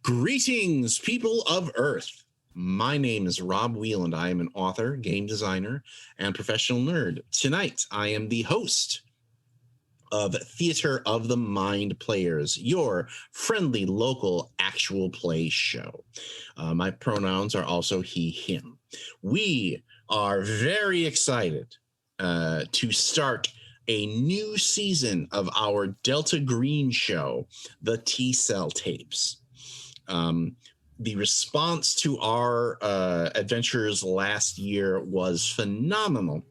Greetings, people of Earth. My name is Rob Wieland. I am an author, game designer, and professional nerd. Tonight, I am the host of Theater of the Mind Players, your friendly local actual play show. My pronouns are also he, him. We are very excited to start a new season of our Delta Green show, the T-Cell Tapes. The response to our adventures last year was phenomenal,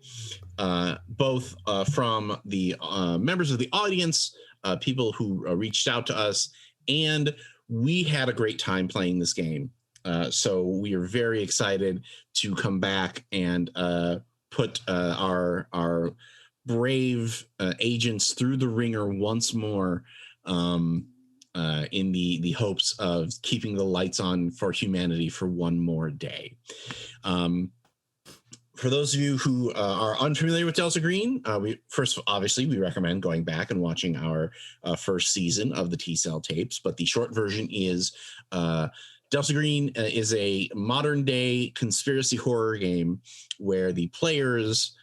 both from the members of the audience, people who reached out to us, and we had a great time playing this game. So we are very excited to come back and put our brave agents through the ringer once more, in the hopes of keeping the lights on for humanity for one more day. For those of you who are unfamiliar with Delta Green, we recommend going back and watching our first season of the T-Cell Tapes. But the short version is Delta Green is a modern day conspiracy horror game where the players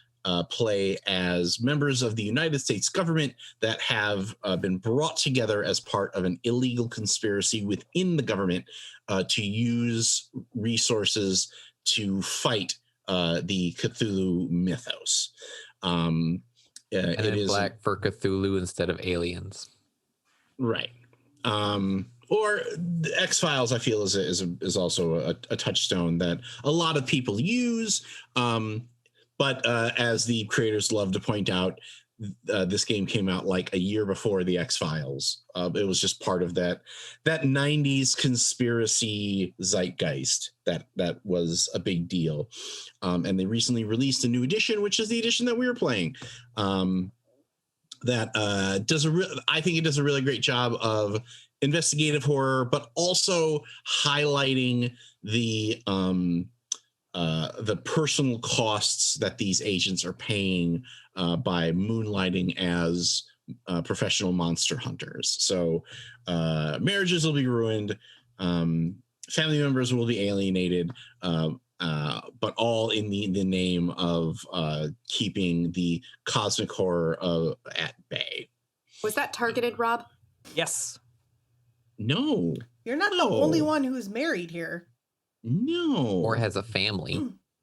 play as members of the United States government that have been brought together as part of an illegal conspiracy within the government to use resources to fight the Cthulhu mythos. And it is black for Cthulhu instead of aliens. Right. Or the X-Files, I feel, is also a touchstone that a lot of people use. But as the creators love to point out, this game came out like a year before the X-Files. It was just part of that 90s conspiracy zeitgeist that was a big deal. And they recently released a new edition, which is the edition that we were playing. That I think it does a really great job of investigative horror, but also highlighting the personal costs that these agents are paying by moonlighting as professional monster hunters. So marriages will be ruined, family members will be alienated, but all in the name of keeping the cosmic horror at bay. Was that targeted, Rob? Yes. No. You're not the only one who's married here. No. Or has a family.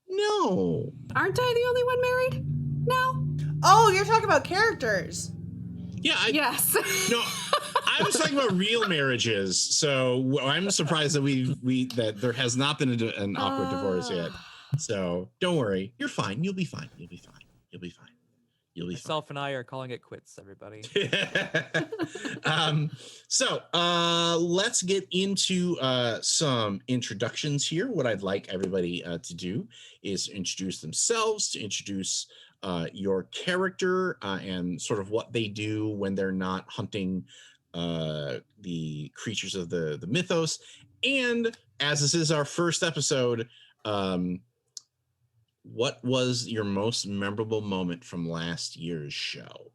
No. Aren't I the only one married now? Oh, you're talking about characters. Yeah. Yes. No, I was talking about real marriages. So I'm surprised that that there has not been an awkward divorce yet. So don't worry. You're fine. You'll be fine. You'll be fine. You'll be fine. You'll be Myself and I are calling it quits, everybody. So let's get into some introductions here. What I'd like everybody to do is introduce themselves, to introduce your character and sort of what they do when they're not hunting the creatures of the mythos. And as this is our first episode, what was your most memorable moment from last year's show?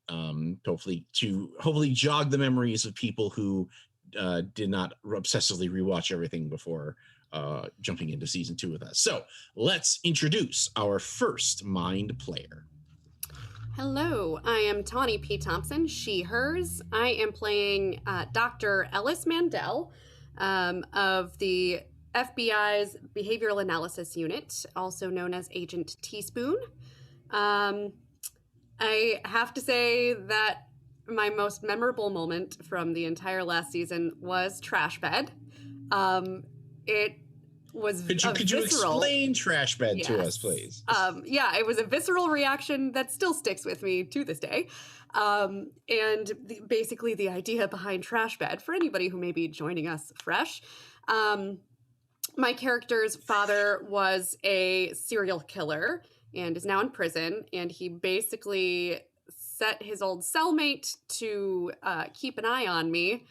Hopefully jog the memories of people who did not obsessively rewatch everything before jumping into season 2 with us. So let's introduce our first mind player. Hello, I am Tawny P. Thompson, she, hers. I am playing Dr. Ellis Mandel of the FBI's Behavioral Analysis Unit, also known as Agent Teaspoon. I have to say that my most memorable moment from the entire last season was Trash Bed. It was Could you explain Trash Bed to us, please? Yeah, it was a visceral reaction that still sticks with me to this day. And basically the idea behind Trash Bed, for anybody who may be joining us fresh, my character's father was a serial killer and is now in prison, and he basically set his old cellmate to keep an eye on me,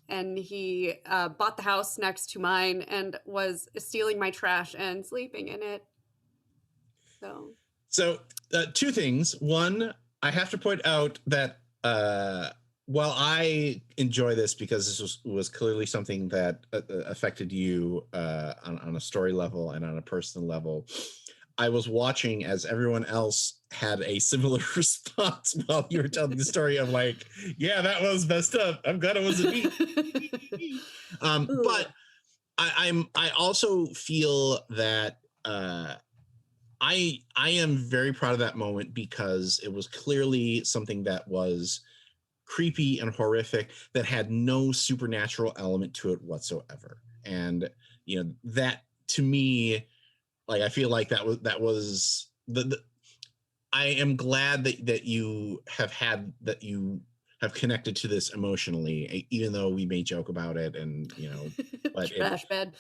and he bought the house next to mine and was stealing my trash and sleeping in it. So two things. One, I have to point out that while I enjoy this because this was clearly something that affected you on a story level and on a personal level, I was watching as everyone else had a similar response while you were telling the story of like, yeah, that was messed up. I'm glad it wasn't me. But I also feel that I am very proud of that moment because it was clearly something that was creepy and horrific that had no supernatural element to it whatsoever. And you know, that to me, like, I feel like that was the I am glad that you have connected to this emotionally, even though we may joke about it and, you know, but Trash Bed.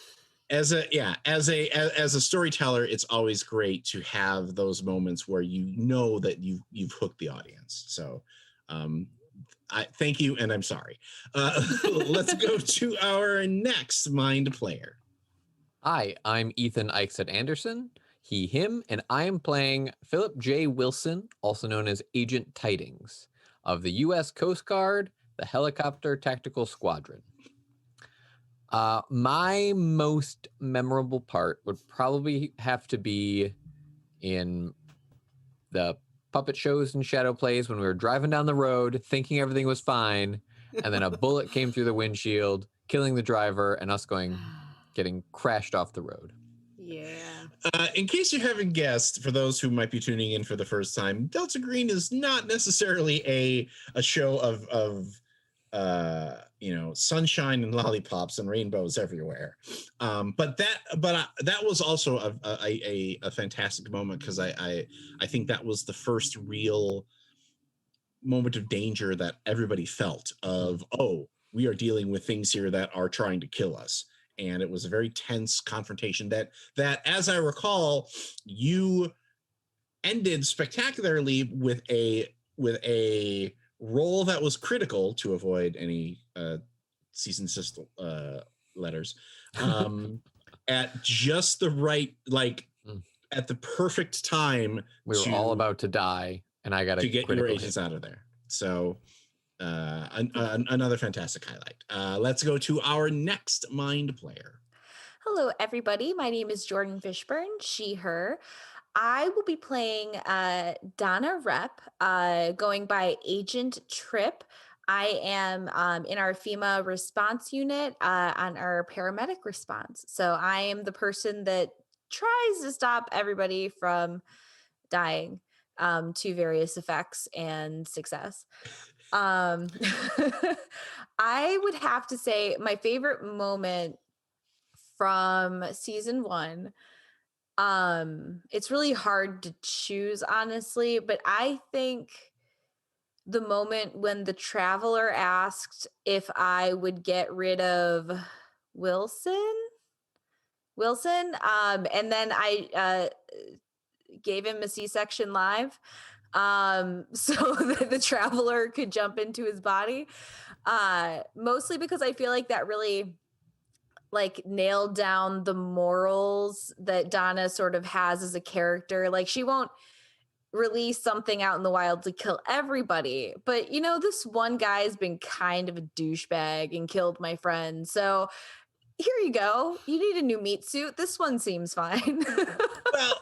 As a storyteller, it's always great to have those moments where you know that you've hooked the audience. So I thank you, and I'm sorry. Let's go to our next mind player. Hi, I'm Ethan Eichstedt Anderson, he, him, and I am playing Philip J. Wilson, also known as Agent Tidings, of the U.S. Coast Guard, the Helicopter Tactical Squadron. My most memorable part would probably have to be in the puppet shows and shadow plays when we were driving down the road thinking everything was fine, and then a bullet came through the windshield, killing the driver, and us getting crashed off the road. Yeah. In case you haven't guessed, for those who might be tuning in for the first time, Delta Green is not necessarily a show of you know, sunshine and lollipops and rainbows everywhere. But that was also a fantastic moment because I think that was the first real moment of danger that everybody felt of, oh, we are dealing with things here that are trying to kill us. And it was a very tense confrontation that as I recall, you ended spectacularly with a role that was critical to avoid any season system letters at just the right, like at the perfect time. We were all about to die, and I got to get your agents out of there. So another fantastic highlight. Let's go to our next mind player. Hello, everybody. My name is Jordan Fishburne, she, her. I will be playing Donna Rep, going by Agent Trip. I am in our FEMA response unit on our paramedic response. So I am the person that tries to stop everybody from dying to various effects and success. I would have to say my favorite moment from season 1, it's really hard to choose, honestly, but I think the moment when the traveler asked if I would get rid of Wilson, and then I gave him a C-section live, so that the traveler could jump into his body, mostly because I feel like that really nailed down the morals that Donna sort of has as a character. Like, she won't release something out in the wild to kill everybody, but this one guy's been kind of a douchebag and killed my friend, so here you go, you need a new meat suit, this one seems fine. Well,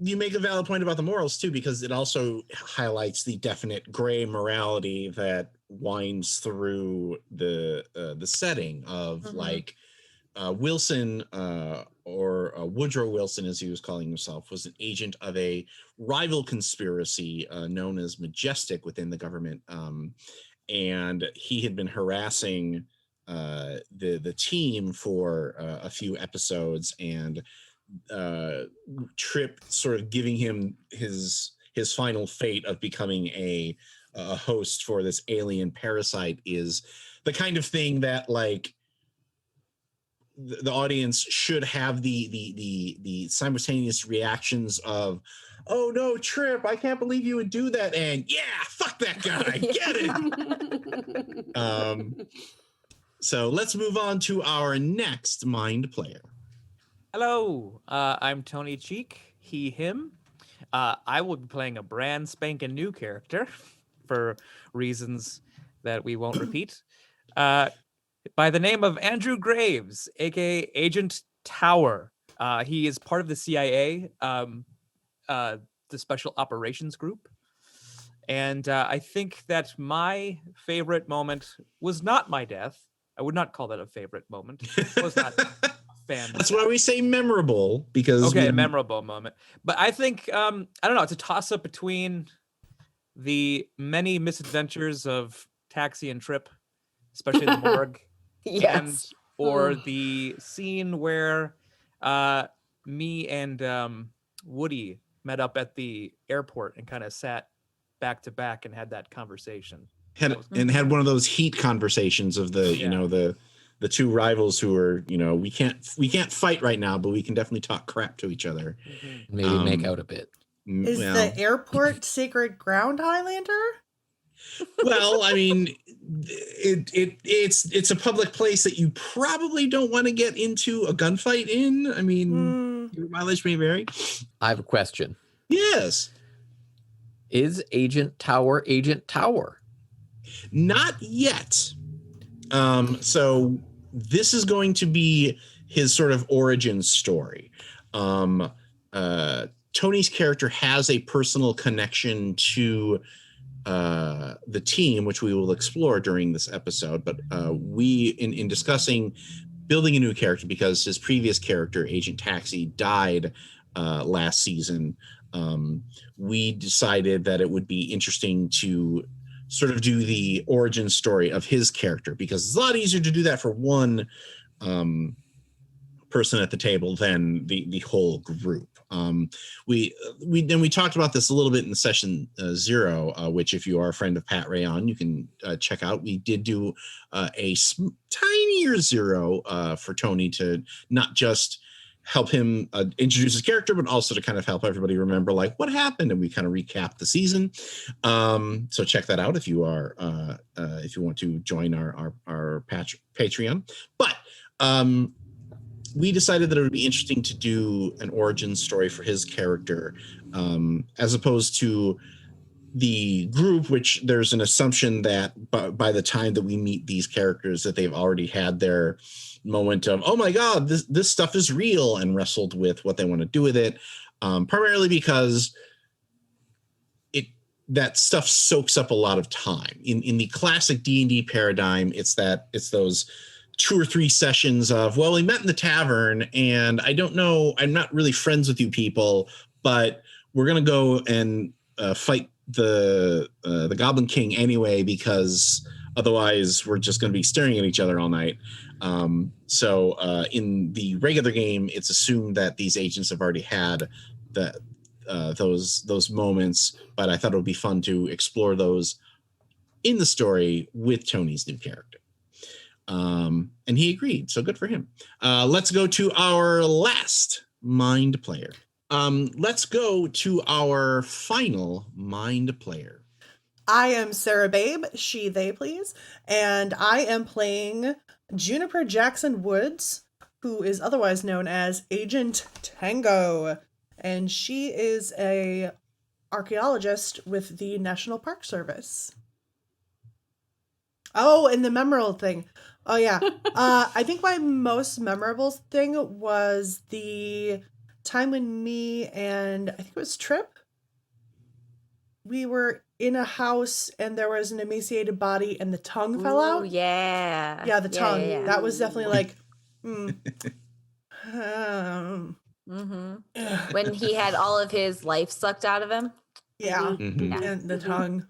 you make a valid point about the morals too, because it also highlights the definite gray morality that winds through the setting of Wilson, or Woodrow Wilson, as he was calling himself, was an agent of a rival conspiracy known as Majestic within the government, and he had been harassing the team for a few episodes, and Trip sort of giving him his final fate of becoming a host for this alien parasite is the kind of thing that the audience should have the simultaneous reactions of, oh no, Trip, I can't believe you would do that, and yeah, fuck that guy, get it. So let's move on to our next mind player. Hello, I'm Tony Cheek, he, him. I will be playing a brand spanking new character for reasons that we won't repeat. By the name of Andrew Graves, aka Agent Tower. He is part of the CIA, the Special Operations Group. And I think that my favorite moment was not my death. I would not call that a favorite moment. I was not a fan. That's why we say memorable, because memorable moment. But I think I don't know, it's a toss-up between the many misadventures of Taxi and Trip, especially the morgue. Yes. Or the scene where me and Woody met up at the airport and kind of sat back to back and had that conversation. Had one of those heat conversations of the two rivals who are, we can't fight right now, but we can definitely talk crap to each other. Maybe make out a bit. Is the airport sacred ground, Highlander? Well, I mean, it's a public place that you probably don't want to get into a gunfight in. I mean, your mileage may vary. I have a question. Yes. Is Agent Tower Agent Tower? Not yet. So this is going to be his sort of origin story. Tony's character has a personal connection to the team, which we will explore during this episode. But we, in discussing building a new character, because his previous character, Agent Taxi, died last season, we decided that it would be interesting to sort of do the origin story of his character, because it's a lot easier to do that for one person at the table than the whole group. We talked about this a little bit in session 0, which if you are a friend of Pat Rayon, you can check out. We did do a tinier 0 for Tony to not just help him introduce his character, but also to kind of help everybody remember like what happened, and we kind of recap the season. So check that out if you are if you want to join our Patreon. But we decided that it would be interesting to do an origin story for his character, as opposed to the group, which there's an assumption that by the time that we meet these characters that they've already had their moment of, oh my God, this stuff is real, and wrestled with what they want to do with it, primarily because that stuff soaks up a lot of time. In the classic D&D paradigm, it's those 2 or 3 sessions of, well, we met in the tavern, and I don't know, I'm not really friends with you people, but we're gonna go and fight the Goblin King anyway, because otherwise we're just going to be staring at each other all night. So in the regular game, it's assumed that these agents have already had those moments, but I thought it would be fun to explore those in the story with Tony's new character. And he agreed, so good for him. Let's go to our last mind player. Let's go to our final mind player. I am Sarah Babe, she, they, please, and I am playing Juniper Jackson Woods, who is otherwise known as Agent Tango, and she is a archaeologist with the National Park Service. Oh, and the memorable thing. Oh, yeah. I think my most memorable thing was the time when me and I think it was Trip, we were in a house and there was an emaciated body and the tongue fell out. Yeah. Yeah, the tongue. Yeah. That was definitely like, When he had all of his life sucked out of him. yeah. Mm-hmm. And the tongue.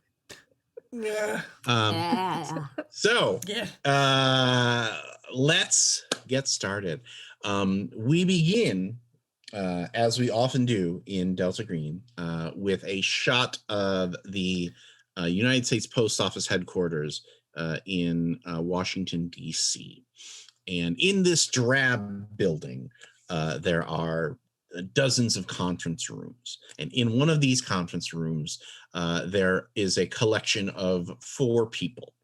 Yeah. So, Yeah. Let's get started. We begin, as we often do in Delta Green, with a shot of the United States Post Office headquarters in Washington, D.C. And in this drab building, there are dozens of conference rooms. And in one of these conference rooms, there is a collection of 4 people.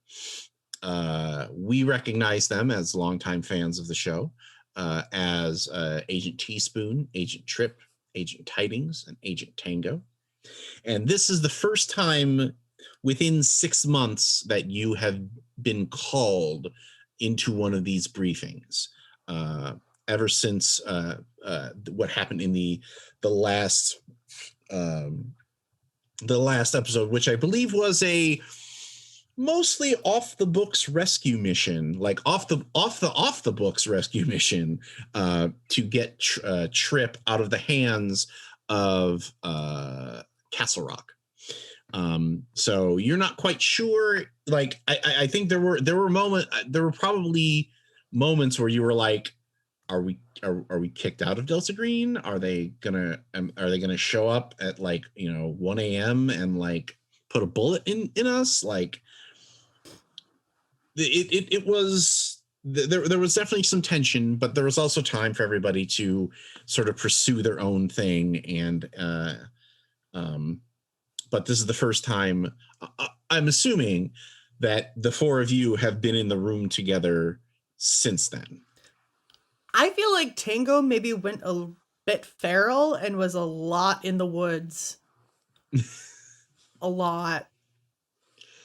We recognize them as longtime fans of the show, as Agent Teaspoon, Agent Trip, Agent Tidings, and Agent Tango. And this is the first time within 6 months that you have been called into one of these briefings. Ever since what happened in the last episode, which I believe was a mostly off the books rescue mission, like off the books rescue mission, to get Trip out of the hands of Castle Rock. So you're not quite sure. Like I think there were probably moments where you were like, are we kicked out of Delta Green? Are they gonna show up at 1 a.m. and put a bullet in us? It was there was definitely some tension, but there was also time for everybody to sort of pursue their own thing. And but this is the first time I'm assuming that the 4 of you have been in the room together since then. I feel like Tango maybe went a bit feral and was a lot in the woods. A lot.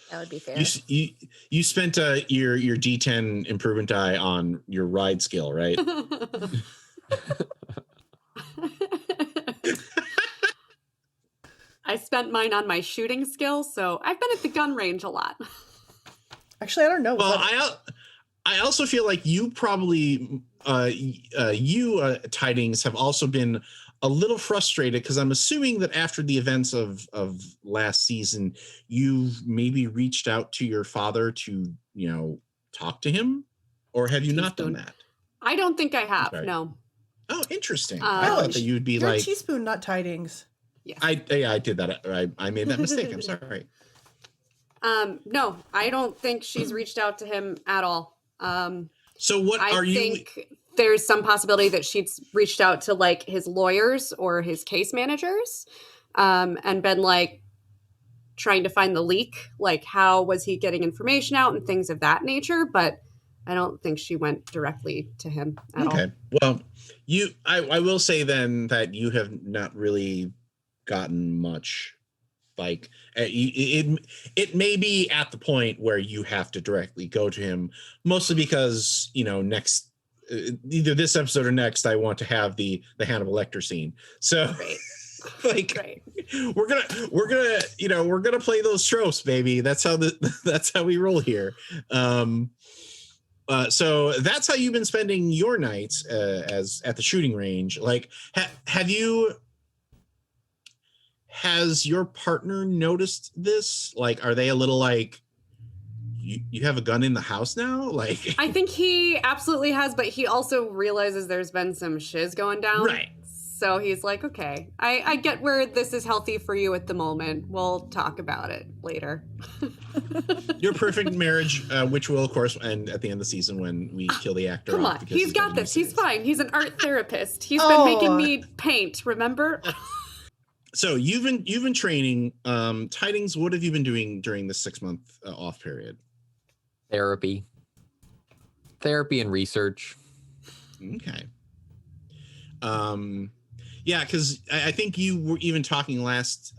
That would be fair. You spent your D10 improvement die on your ride skill, right? I spent mine on my shooting skill, so I've been at the gun range a lot. Actually, I don't know. Well, I also feel like you probably Tidings have also been a little frustrated, because I'm assuming that after the events of last season, you've maybe reached out to your father to talk to him, or have you not done that? I don't think I have. Okay. No. Oh, interesting. I thought that you would be You're like a teaspoon, not tidings. Yes. I did that. I made that mistake. I'm sorry. No, I don't think she's reached out to him at all. So what I are you? think there's some possibility that she's reached out to like his lawyers or his case managers, and been like trying to find the leak, like how was he getting information out and things of that nature. But I don't think she went directly to him at all. Okay. Well, I will say then that you have not really gotten much. Like it may be at the point where you have to directly go to him, mostly because next either this episode or next I want to have the Hannibal Lecter scene. So Right. like Right. we're gonna play those tropes, baby. That's how we roll here. So that's how you've been spending your nights as at the shooting range. Like has your partner noticed this? Like, are they a little like, you have a gun in the house now? Like, I think he absolutely has, but he also realizes there's been some shiz going down. Right. So he's like, okay, I get where this is healthy for you at the moment. We'll talk about it later. your perfect marriage, which will, of course, end at the end of the season when we kill the actor. Come off on, because he's got got this. He's fine. He's an art therapist. He's Oh. been making me paint, remember? So you've been training. Tidings, what have you been doing during this 6-month off period? Therapy and research. Okay. Yeah, because I think you were even talking last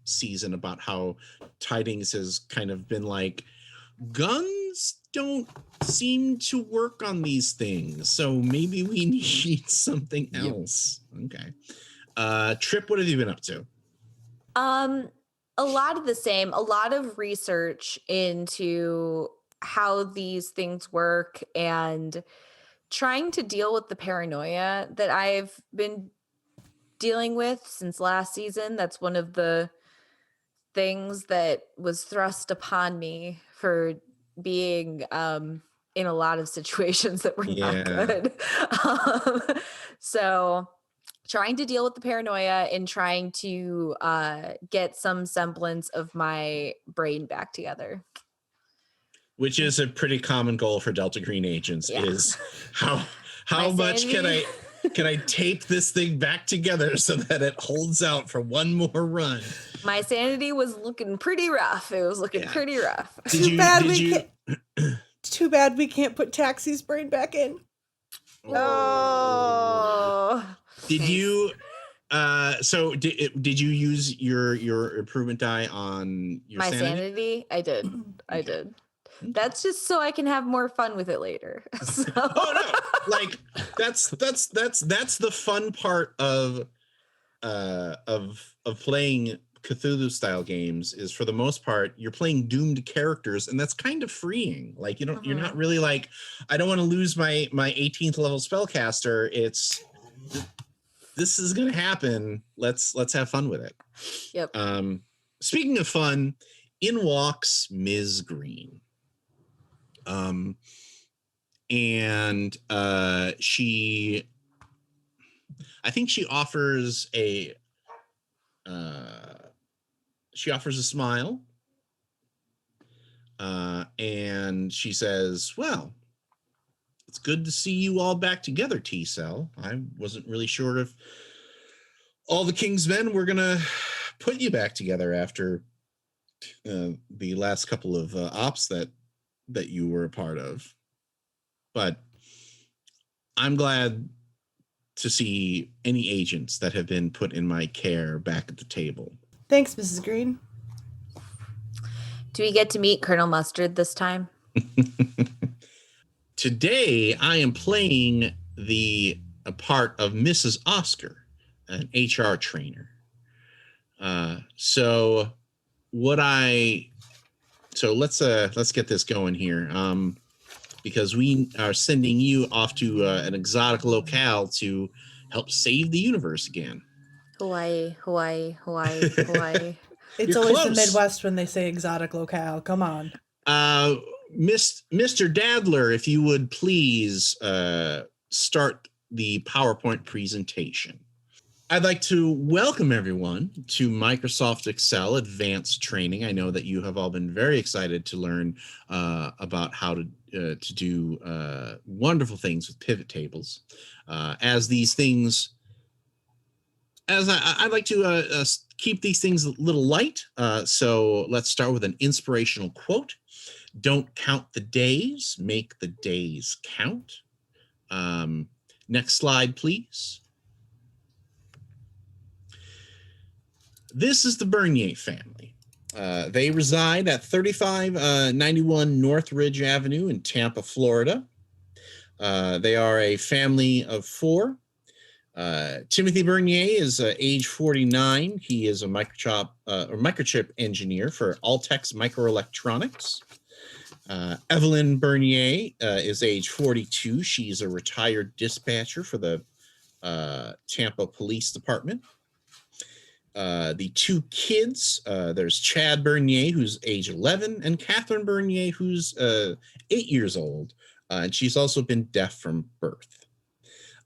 season about how Tidings has kind of been like, guns don't seem to work on these things, so maybe we need something else. Okay. Trip, what have you been up to? A lot of the same, a lot of research into how these things work and trying to deal with the paranoia that I've been dealing with since last season. That's one of the things that was thrust upon me for being in a lot of situations that were not good. So trying to deal with the paranoia and trying to get some semblance of my brain back together. Which is a pretty common goal for Delta Green agents, is how much can I tape this thing back together so that it holds out for one more run? My sanity was looking pretty rough. It was looking pretty rough. Too bad we can't put Taxi's brain back in. Oh. Did you so did you use your improvement die on your my sanity? I did. I did. That's just so I can have more fun with it later. So. Oh no! Like that's the fun part of playing Cthulhu style games is, for the most part, you're playing doomed characters, and that's kind of freeing. Like you're not really like, I don't want to lose my 18th level spellcaster. It's this is gonna happen. Let's have fun with it. Yep. Speaking of fun, in walks Ms. Green. And I think she offers a smile, and she says, well, it's good to see you all back together, T-Cell. I wasn't really sure if all the King's Men were gonna put you back together after the last couple of ops that you were a part of, but I'm glad to see any agents that have been put in my care back at the table. Thanks, Mrs. Green. Do we get to meet Colonel Mustard this time? Today, I am playing a part of Mrs. Oscar, an HR trainer. So let's get this going here, because we are sending you off to an exotic locale to help save the universe again. Hawaii. It's You're always close. the Midwest when they say exotic locale. Come on. Mr. Dadler, if you would please start the PowerPoint presentation. I'd like to welcome everyone to Microsoft Excel Advanced Training. I know that you have all been very excited to learn about how to do wonderful things with pivot tables. I'd like to keep these things a little light. So let's start with an inspirational quote. Don't count the days, make the days count. Next slide, please. This is the Bernier family. They reside at 3591 North Ridge Avenue in Tampa, Florida. They are a family of 4. Timothy Bernier is age 49. He is a microchip engineer for Altex Microelectronics. Evelyn Bernier is age 42. She's a retired dispatcher for the Tampa Police Department. The 2 kids, there's Chad Bernier, who's age 11, and Catherine Bernier, who's 8 years old. And she's also been deaf from birth.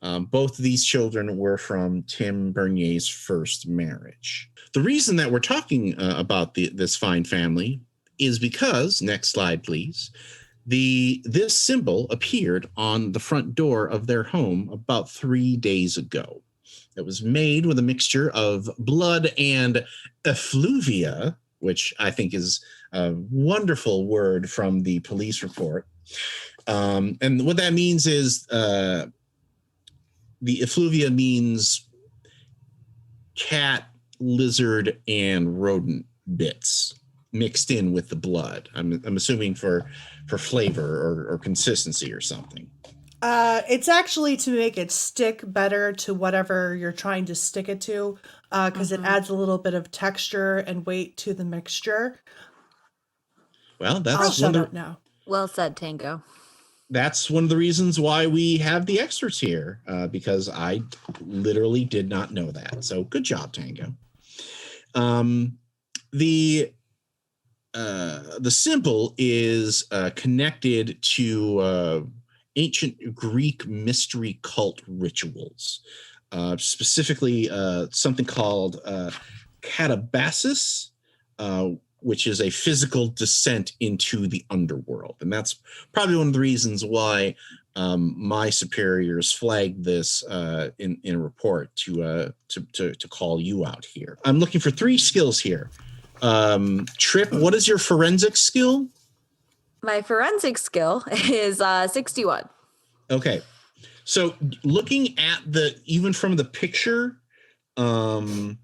Both of these children were from Tim Bernier's first marriage. The reason that we're talking about this fine family is because, next slide, please, this symbol appeared on the front door of their home about 3 days ago. It was made with a mixture of blood and effluvia, which I think is a wonderful word from the police report. And what that means is the effluvia means cat, lizard, and rodent bits mixed in with the blood. I'm assuming for flavor or consistency or something. It's actually to make it stick better to whatever you're trying to stick it to, because it adds a little bit of texture and weight to the mixture. Well, that's I'll shut up now. Well said, Tango. That's one of the reasons why we have the experts here, because I literally did not know that. So good job, Tango. The symbol is connected to ancient Greek mystery cult rituals, specifically something called catabasis, which is a physical descent into the underworld. And that's probably one of the reasons why my superiors flagged this in a report to call you out here. I'm looking for 3 skills here. Trip, what is your forensic skill? My forensic skill is 61. Okay. So looking at even from the picture, the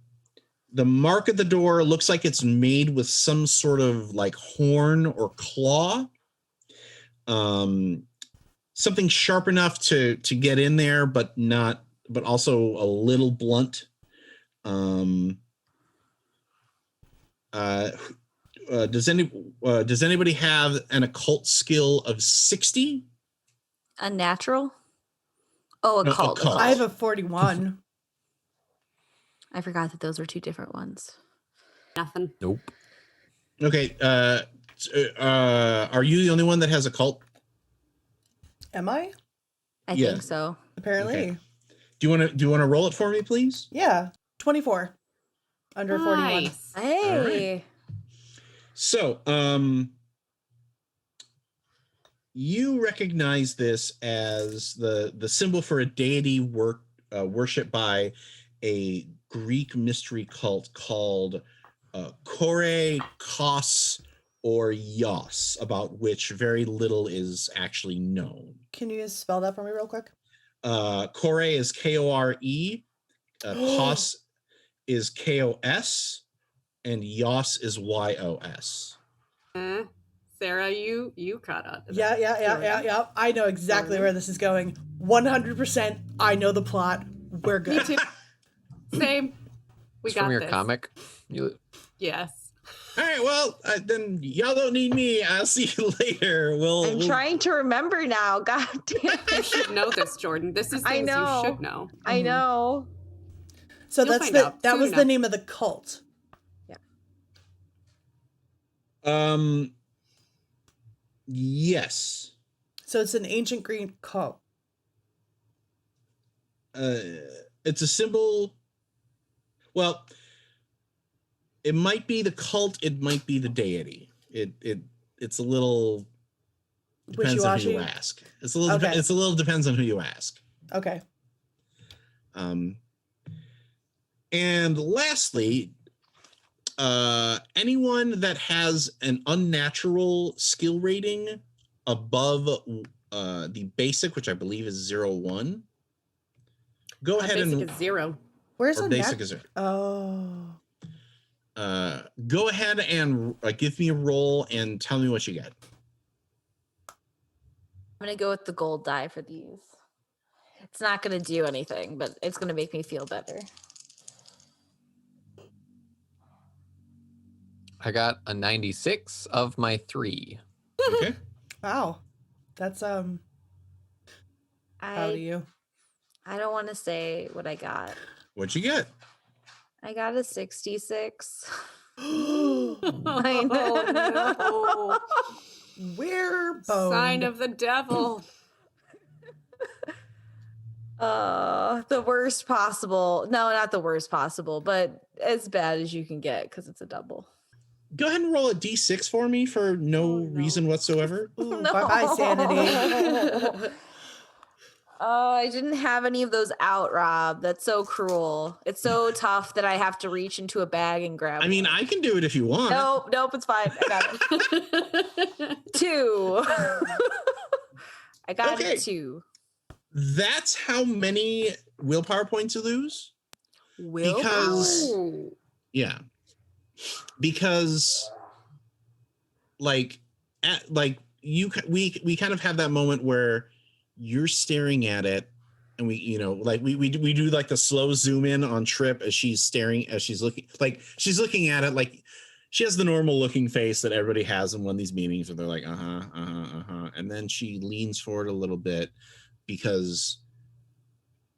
mark at the door looks like it's made with some sort of like horn or claw. Something sharp enough to get in there, but also a little blunt. Does anybody have an occult skill of 60? Unnatural? Oh, occult. Occult. I have a 41. I forgot that those were 2 different ones. Nothing. Nope. Okay. Are you the only one that has occult? Am I? I Yeah. think so. Apparently. Okay. Do you want to roll it for me, please? Yeah. 24. Under 41. Nice. Hey. So, you recognize this as the symbol for a deity worshipped by a Greek mystery cult called Kore, Kos, or Yos, about which very little is actually known. Can you spell that for me real quick? Kore is Kore, Kos is Kos, and Yos is Yos. Sarah, you caught on to Yeah, that. yeah. I know exactly where this is going. 100%. I know the plot. We're good. Me too. Same. We It's got from your this. comic. Yes. All right, well, then y'all don't need me. I'll see you later. I'm trying to remember now. God damn You it. should know this, Jordan. This is I things know. you should know. I know. So You'll that's find that out soon was the enough. name of the cult. Yes. So it's an ancient Greek cult. it's a symbol. Well, it might be the cult. It might be the deity. It's a little depends on who you ask. It's a little. It's a little depends on who you ask. Okay. And lastly, anyone that has an unnatural skill rating above the basic, which I believe is 0-1, go ahead basic and is 0. Where's or the basic is 0. Oh. Go ahead and give me a roll and tell me what you get. I'm gonna go with the gold die for these. It's not gonna do anything, but it's gonna make me feel better. I got a 96 of my 3. Okay. Wow. That's proud of you. I don't want to say what I got. What'd you get? I got a 66. Oh, no. We're Sign of the devil. The worst possible. No, not the worst possible, but as bad as you can get because it's a double. Go ahead and roll a d6 for me for no reason whatsoever. Ooh, No. bye-bye, sanity. Oh, I didn't have any of those out, Rob. That's so cruel. It's so tough that I have to reach into a bag and grab I mean, one. I can do it if you want. Nope, it's fine. I got it. 2. I got Okay. it 2. That's how many willpower points you lose? Because because we kind of have that moment where you're staring at it, and we do like the slow zoom in on Trip as she's looking at it, like she has the normal looking face that everybody has in one of these meetings where they're like and then she leans forward a little bit because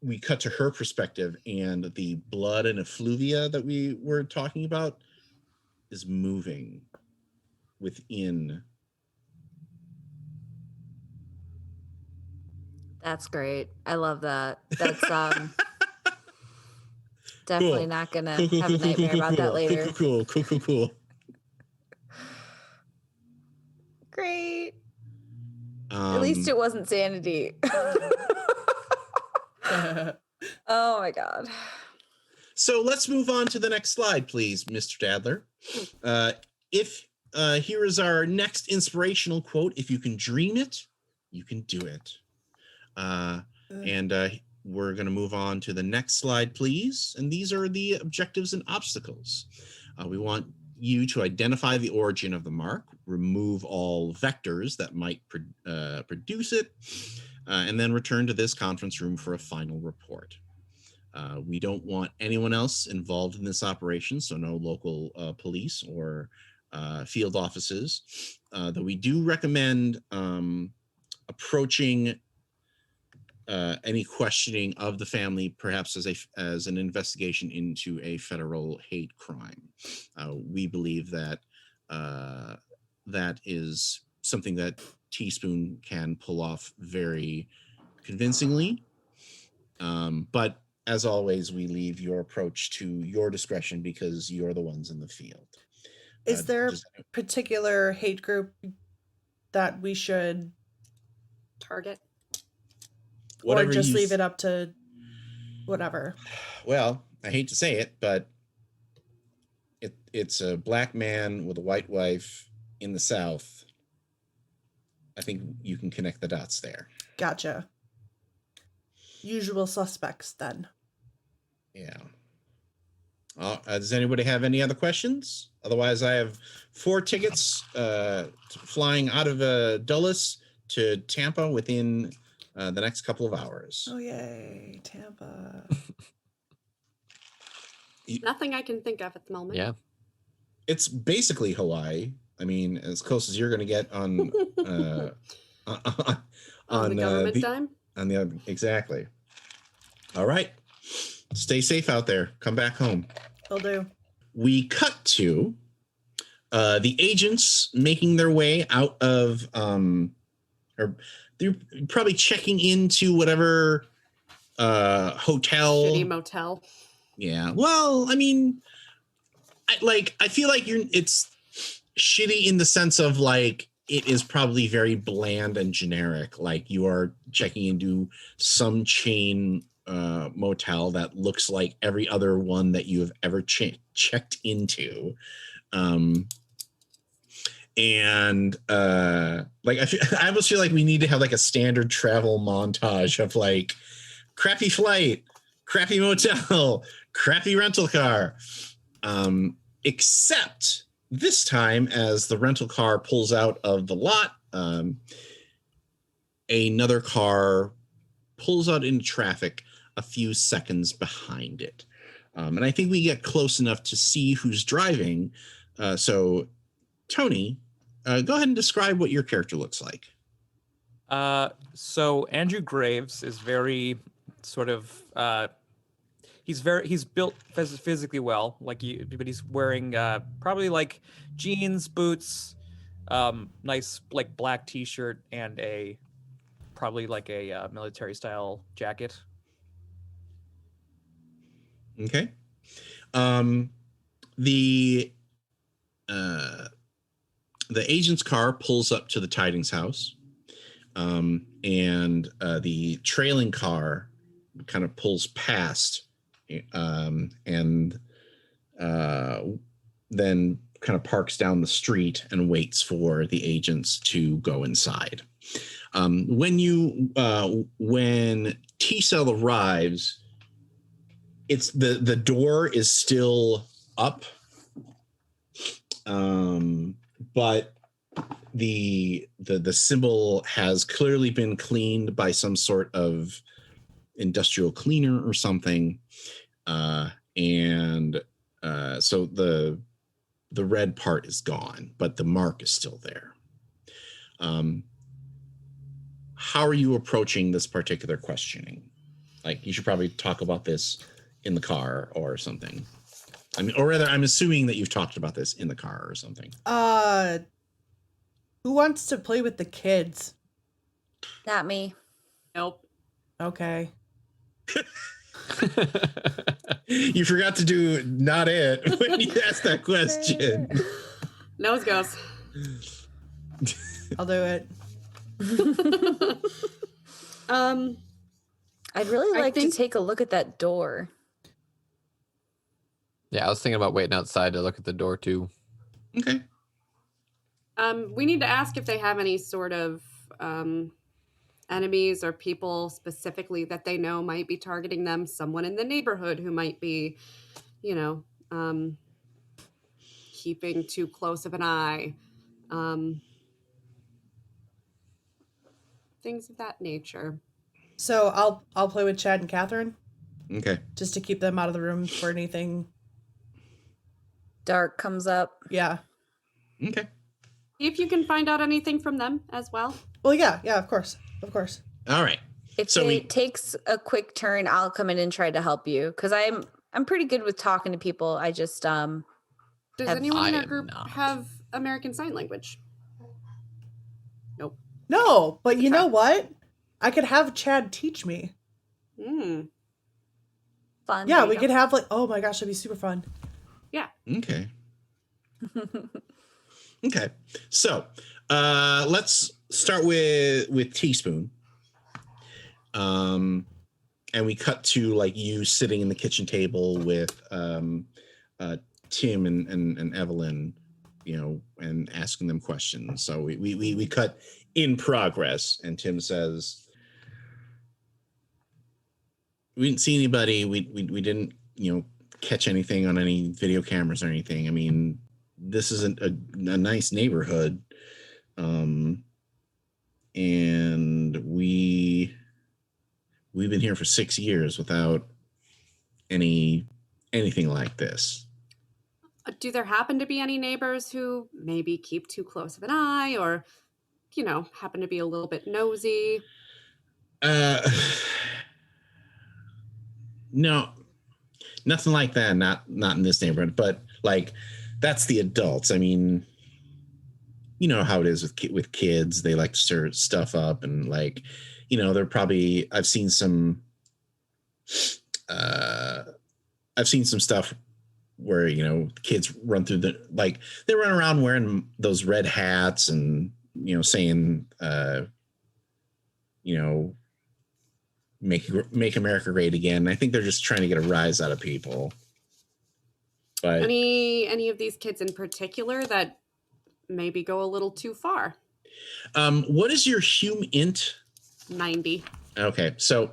we cut to her perspective, and the blood and effluvia that we were talking about is moving within. That's great. I love that. That's definitely not gonna have a nightmare about that later. Cool. Great. At least it wasn't sanity. Oh my god. So let's move on to the next slide, please, Mr. Dadler. Here is our next inspirational quote: "If you can dream it, you can do it." And we're going to move on to the next slide, please. And these are the objectives and obstacles. We want you to identify the origin of the mark, remove all vectors that might produce it, and then return to this conference room for a final report. We don't want anyone else involved in this operation, so no local police or field offices, though we do recommend approaching any questioning of the family, perhaps as an investigation into a federal hate crime. We believe that that is something that Teaspoon can pull off very convincingly. But as always, we leave your approach to your discretion because you're the ones in the field. Is there a particular hate group that we should target? Or just leave it up to whatever? Well, I hate to say it, but it's a black man with a white wife in the South. I think you can connect the dots there. Gotcha. Usual suspects, then. Yeah. Does anybody have any other questions? Otherwise, I have 4 tickets flying out of Dulles to Tampa within the next couple of hours. Oh, yay. Tampa. Nothing I can think of at the moment. Yeah. It's basically Hawaii. I mean, as close as you're going to get on the government dime. Exactly. All right. Stay safe out there. Come back home. Will do. We cut to the agents making their way out of, or they're probably checking into whatever hotel. Shitty motel. Yeah. Well, I mean, I feel like it's shitty in the sense of like it is probably very bland and generic. Like you are checking into some chain motel that looks like every other one that you have ever checked into. And like I almost feel like we need to have like a standard travel montage of like crappy flight, crappy motel, crappy rental car. Except this time, as the rental car pulls out of the lot, another car pulls out into traffic a few seconds behind it. And I think we get close enough to see who's driving. So, Tony, go ahead and describe what your character looks like. So Andrew Graves is very sort of he's built physically well, but he's wearing probably like jeans, boots, nice like black t-shirt, and probably like a military style jacket. Okay. The agent's car pulls up to the tidings house, and the trailing car kind of pulls past, and then kind of parks down the street and waits for the agents to go inside. When T-Cell arrives, it's the door is still up, but the symbol has clearly been cleaned by some sort of industrial cleaner or something, and so the red part is gone, but the mark is still there. How are you approaching this particular questioning? Like, you should probably talk about this in the car or something. I mean, or rather, I'm assuming that you've talked about this in the car or something. Who wants to play with the kids? Not me. Nope. Okay. You forgot to do not it when you asked that question. Nose goes. I'll do it. I'd really like think- to take a look at that door. Yeah, I was thinking about waiting outside to look at the door too. Okay. We need to ask if they have any sort of enemies or people specifically that they know might be targeting them. Someone in the neighborhood who might be, keeping too close of an eye. Things of that nature. So I'll play with Chad and Catherine Okay. just to keep them out of the room for anything. Dark comes up. Yeah. Okay. If you can find out anything from them as well. Well, yeah, of course. All right. If So it takes a quick turn, I'll come in and try to help you because I'm pretty good with talking to people. I just Does anyone in I our am group not. have American Sign Language? Nope. No, but you know what? I could have Chad teach me. fun. Yeah, There you we go. could have oh my gosh, that'd be super fun. Okay. Okay. So let's start with Teaspoon. And we cut to like you sitting in the kitchen table with Tim and Evelyn, and asking them questions. So we cut in progress, and Tim says, "We didn't see anybody. We didn't catch anything on any video cameras or anything. I mean, this isn't a nice neighborhood, and we've been here for 6 years without anything like this." Do there happen to be any neighbors who maybe keep too close of an eye or, happen to be a little bit nosy? No, nothing like that. Not in this neighborhood, but like that's the adults. I mean, you know how it is with kids. They like to stir stuff up, and like, they're probably, I've seen some I've seen some stuff where, you know, kids run through they run around wearing those red hats and, you know, saying, you know, make America great again. I think they're just trying to get a rise out of people. But any of these kids in particular that maybe go a little too far? What is your int? 90. Okay, so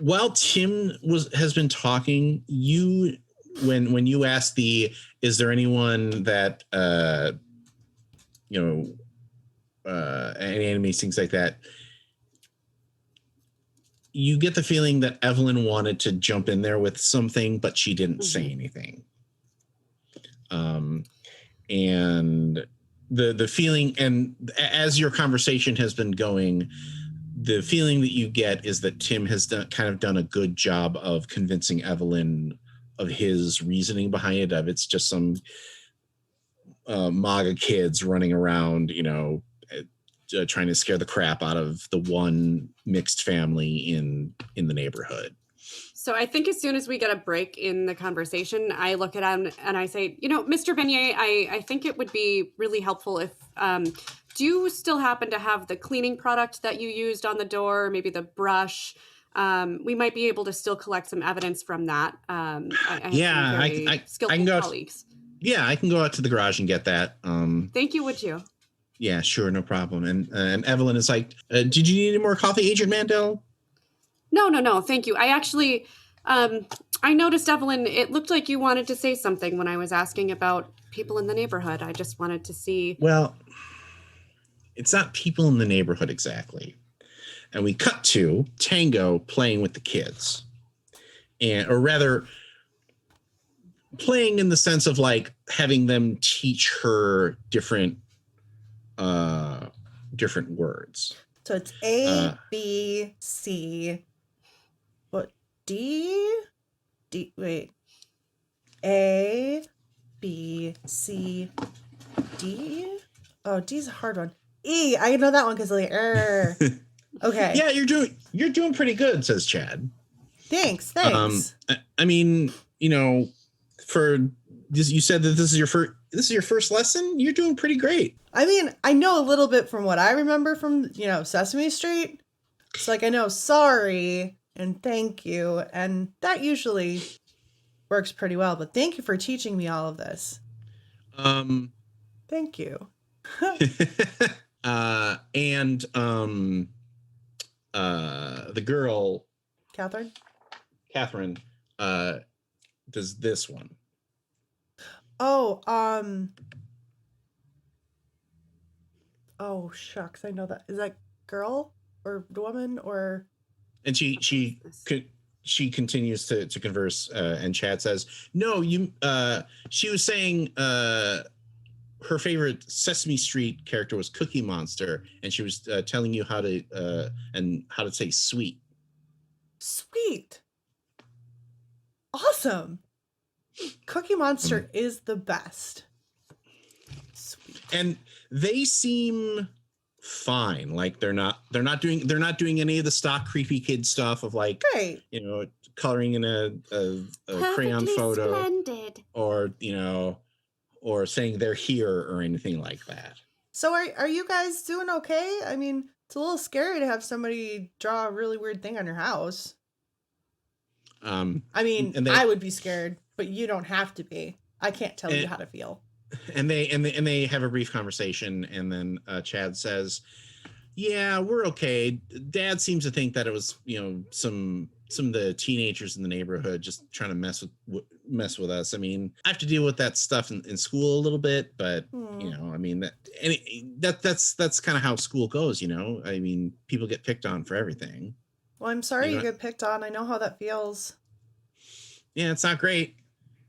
while Tim has been talking, when you asked is there anyone that you know, any enemies, things like that, you get the feeling that Evelyn wanted to jump in there with something, but she didn't say anything. And the feeling, and as your conversation has been going, the feeling that you get is that Tim has done a good job of convincing Evelyn of his reasoning behind it. Of it's just some MAGA kids running around, you know, trying to scare the crap out of the one mixed family in the neighborhood. So I think as soon as we get a break in the conversation, I look at him and I say, you know, Mr. Beignet, I think it would be really helpful if, do you still happen to have the cleaning product that you used on the door, maybe the brush? We might be able to still collect some evidence from that. I can go colleagues. I can go out to the garage and get that. Thank you, would you? Yeah, sure, no problem. And Evelyn is like, did you need any more coffee, Agent Mandel? No, thank you. I actually, I noticed, Evelyn, it looked like you wanted to say something when I was asking about people in the neighborhood. I just wanted to see. Well, it's not people in the neighborhood exactly. And we cut to Tango playing with the kids. Or rather, playing in the sense of like having them teach her different words. So it's A, B, C. What? D? Wait. A, B, C, D? Oh, D's a hard one. E. I know that one because like, okay. Yeah, you're doing pretty good, says Chad. Thanks. I mean, you know, for this, you said that this is your first lesson. You're doing pretty great. I mean, I know a little bit from what I remember from, you know, Sesame Street. It's like I know sorry and thank you, and that usually works pretty well. But thank you for teaching me all of this. Thank you. And the girl, Catherine, does this one. Oh, oh shucks, I know that. Is that girl or woman or? And she continues to converse, and Chad says, "No, she was saying her favorite Sesame Street character was Cookie Monster, and she was telling you how to say sweet." Sweet. Awesome. Cookie Monster is the best. Sweet. And they seem fine. Like they're not doing any of the stock creepy kid stuff of like, right, you know, coloring in a crayon photo, splendid. Or, you know, or saying they're here or anything like that. So are you guys doing okay? I mean, it's a little scary to have somebody draw a really weird thing on your house. I mean, I would be scared, but you don't have to be. I can't tell you how to feel. And they have a brief conversation, and then Chad says, "Yeah, we're okay. Dad seems to think that it was, you know, some of the teenagers in the neighborhood just trying to mess with us. I mean, I have to deal with that stuff in school a little bit, but you know, I mean that's kind of how school goes, you know. I mean, people get picked on for everything." Well, I'm sorry you get picked on. I know how that feels. Yeah, it's not great.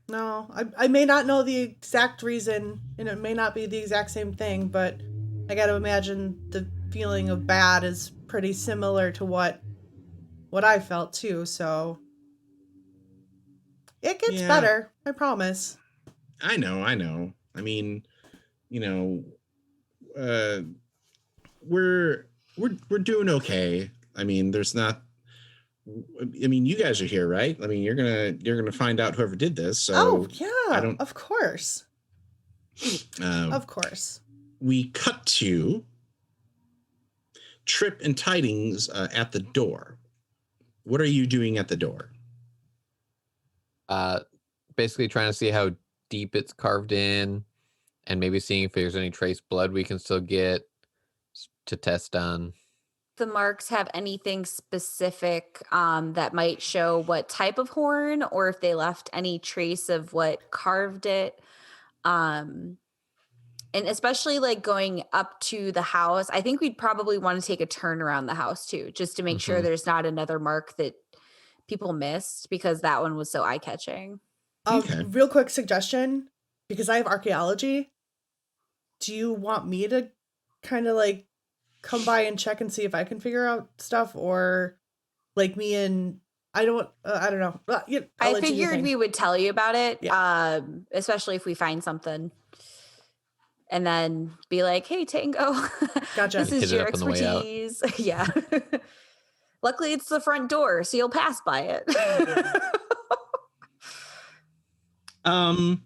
No, I may not know the exact reason, and it may not be the exact same thing, but I got to imagine the feeling of bad is pretty similar to what I felt too. So it gets better, I promise. I know. I mean, you know, we're doing okay. I mean, there's not I mean, you guys are here, right? I mean, you're gonna find out whoever did this. So Oh yeah, I don't. of course. Of course. We cut to Trip and Tidings at the door. What are you doing at the door? Basically trying to see how deep it's carved in, and maybe seeing if there's any trace blood we can still get to test on. The marks have anything specific that might show what type of horn, or if they left any trace of what carved it. And especially like going up to the house, I think we'd probably want to take a turn around the house too, just to make sure there's not another mark that people missed, because that one was so eye-catching. Okay. Real quick suggestion, because I have archaeology. Do you want me to kind of like come by and check and see if I can figure out stuff, or like me and I don't know. I figured we would tell you about it, Yeah. especially if we find something, and then be like, "Hey, Tango, Gotcha. this Hit is it your up on the way out. expertise." Yeah. Luckily, it's the front door, so you'll pass by it. I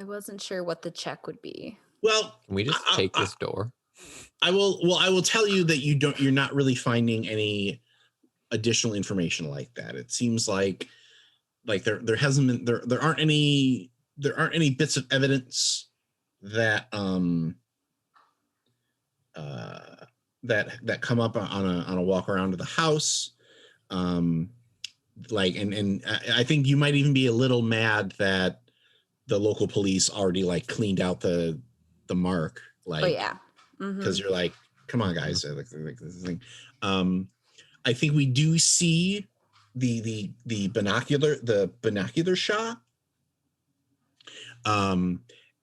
wasn't sure what the check would be. Well, Can we just take this door? I will tell you that you're not really finding any additional information like that. It seems like there hasn't been there aren't any bits of evidence that that come up on a walk around to the house. Like and I think you might even be a little mad that the local police already like cleaned out the mark, like, Oh yeah, because you're like, come on guys, like this thing. I think we do see the binocular shot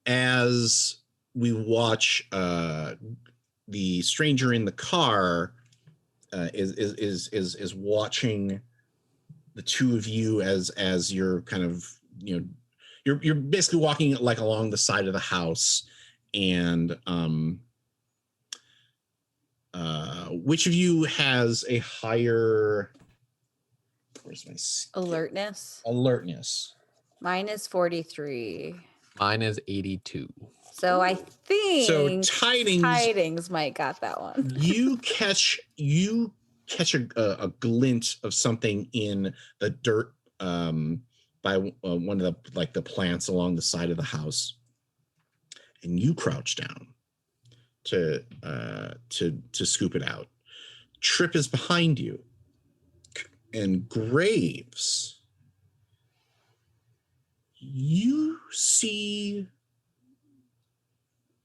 as we watch the stranger in the car is watching the two of you as you're kind of, you know, you're basically walking like along the side of the house, and which of you has a higher, where's my alertness. Mine is 43. Mine is 82. So I think Tidings might got that one. you catch a glint of something in the dirt by one of the plants along the side of the house, and you crouch down to scoop it out. Trip is behind you, and Graves, you see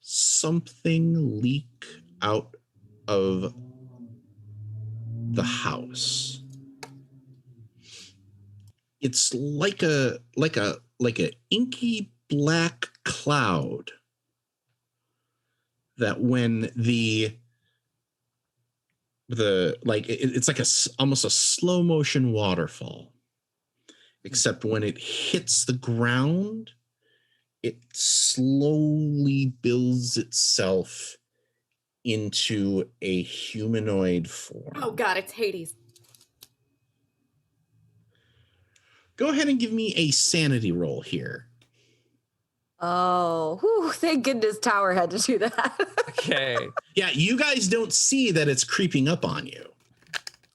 something leak out of the house. It's like a inky black cloud that when it's like almost a slow motion waterfall, except when it hits the ground, it slowly builds itself into a humanoid form. Oh God, it's Hades. Go ahead and give me a sanity roll here. Oh, whew, thank goodness Tower had to do that. Okay. Yeah, you guys don't see that it's creeping up on you.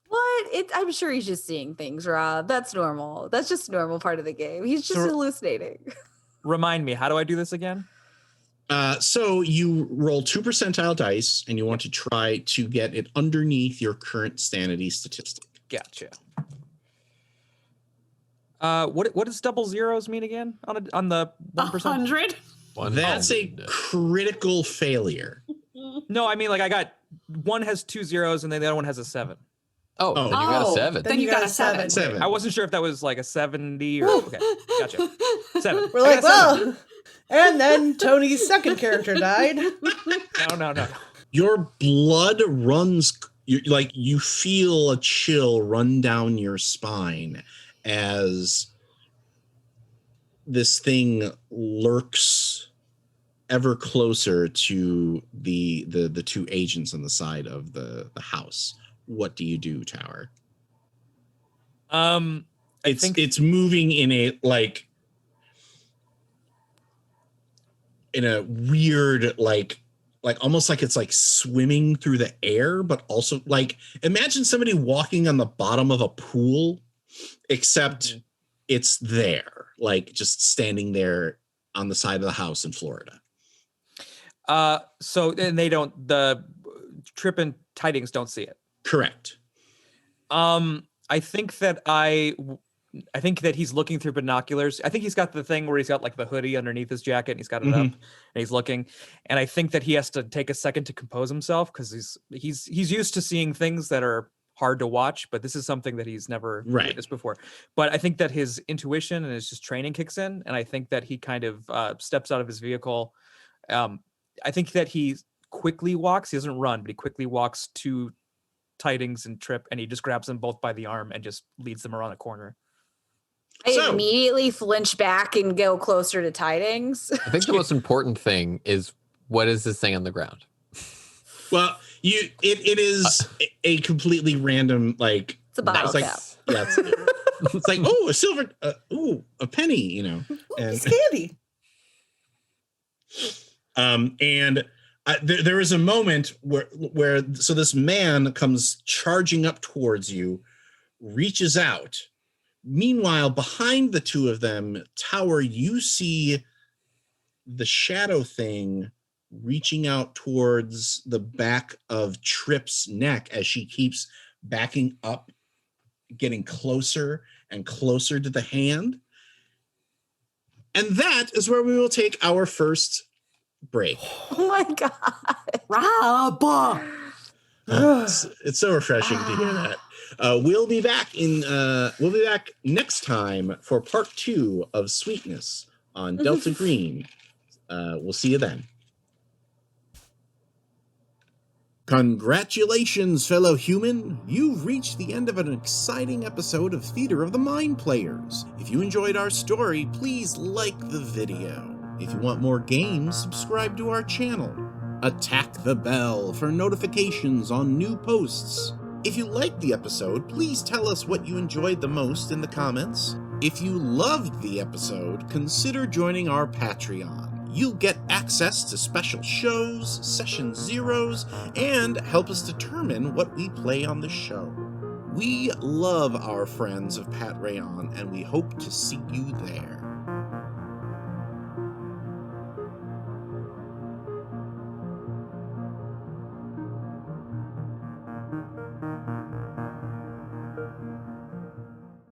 What? I'm sure he's just seeing things, Rob. That's normal. That's just a normal part of the game. He's just hallucinating. Remind me, how do I do this again? So you roll 2 percentile dice, and you want to try to get it underneath your current sanity statistic. Gotcha. What does double zeros mean again on the 1%? 100. That's a critical failure. No, I mean like I got one has 2 zeros and then the other one has a 7. Oh, then you got a 7. Then you got a 7. 7. I wasn't sure if that was like a 70 or okay. Gotcha. 7. We're like, well, and then Tony's second character died. No. Your blood runs, you feel a chill run down your spine as this thing lurks ever closer to the two agents on the side of the house, what do you do, Tower? It's moving in a in a weird like almost like it's like swimming through the air, but also like imagine somebody walking on the bottom of a pool, except it's there, like just standing there on the side of the house in Florida. So and the Trip and Tidings don't see it. Correct. I think that he's looking through binoculars. I think he's got the thing where he's got like the hoodie underneath his jacket and he's got it up and he's looking. And I think that he has to take a second to compose himself because he's used to seeing things that are hard to watch, but this is something that he's never witnessed before. But I think that his intuition and his just training kicks in, and I think that he kind of steps out of his vehicle. I think that he quickly walks. He doesn't run, but he quickly walks to Tidings and Trip, and he just grabs them both by the arm and just leads them around a corner. I immediately flinch back and go closer to Tidings. I think the most important thing is, what is this thing on the ground? Well, it is a completely random, like, it's a bottle cap. Yeah, it's like, oh, a silver, a penny, you know. And it's candy. And there is a moment where so this man comes charging up towards you, reaches out. Meanwhile, behind the two of them, Tower, you see the shadow thing reaching out towards the back of Trip's neck as she keeps backing up, getting closer and closer to the hand. And that is where we will take our first break. Oh my God. Rob! It's so refreshing to hear that. We'll be back next time for part 2 of Sweetness on Delta Green. We'll see you then. Congratulations, fellow human! You've reached the end of an exciting episode of Theater of the Mind Players. If you enjoyed our story, please like the video. If you want more games, subscribe to our channel. Attack the bell for notifications on new posts. If you liked the episode, please tell us what you enjoyed the most in the comments. If you loved the episode, consider joining our Patreon. You'll get access to special shows, session zeros, and help us determine what we play on the show. We love our friends of Pat Rayon, and we hope to see you there.